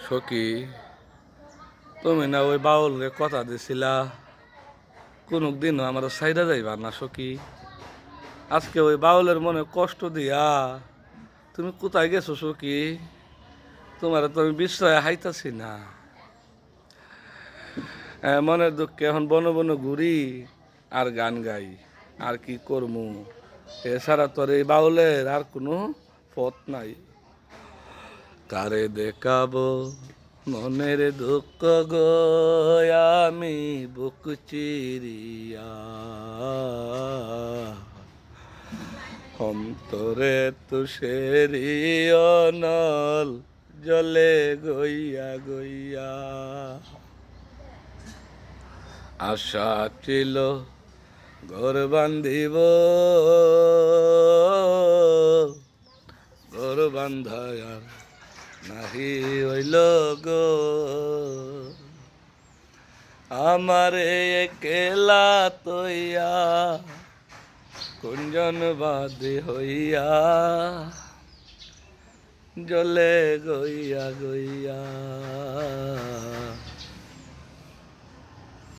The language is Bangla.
সখী, তুমি না ওই বাউলকে কথা দিছিলা কোনো দিনও আমার সাইডা যাইবা না সখী। আজকে ওই বাউলের মনে কষ্ট দিয়া তুমি কোথায় গেছো সখী? তোমার তো আমি বিশ্রয় হাইতাছি না। মনের দুঃখে এখন বন বন ঘুরি আর গান গাই, আর কি করমু? এছাড়া তোর এই বাউলের আর কোনো পথ নাই। কারে দেখাবো মনের দুঃখ গো, আমি বুক চিরিয়া অন্তরে তুষেরি অনল জলে গইয়া গইয়া। আশা ছিল ঘর বান্ধিব, ঘর বান্ধায় আর নাহি হইল গো, আমারে একলা তৈয়া কুঞ্জন বাদে হইয়া জলে গইয়া গইয়া।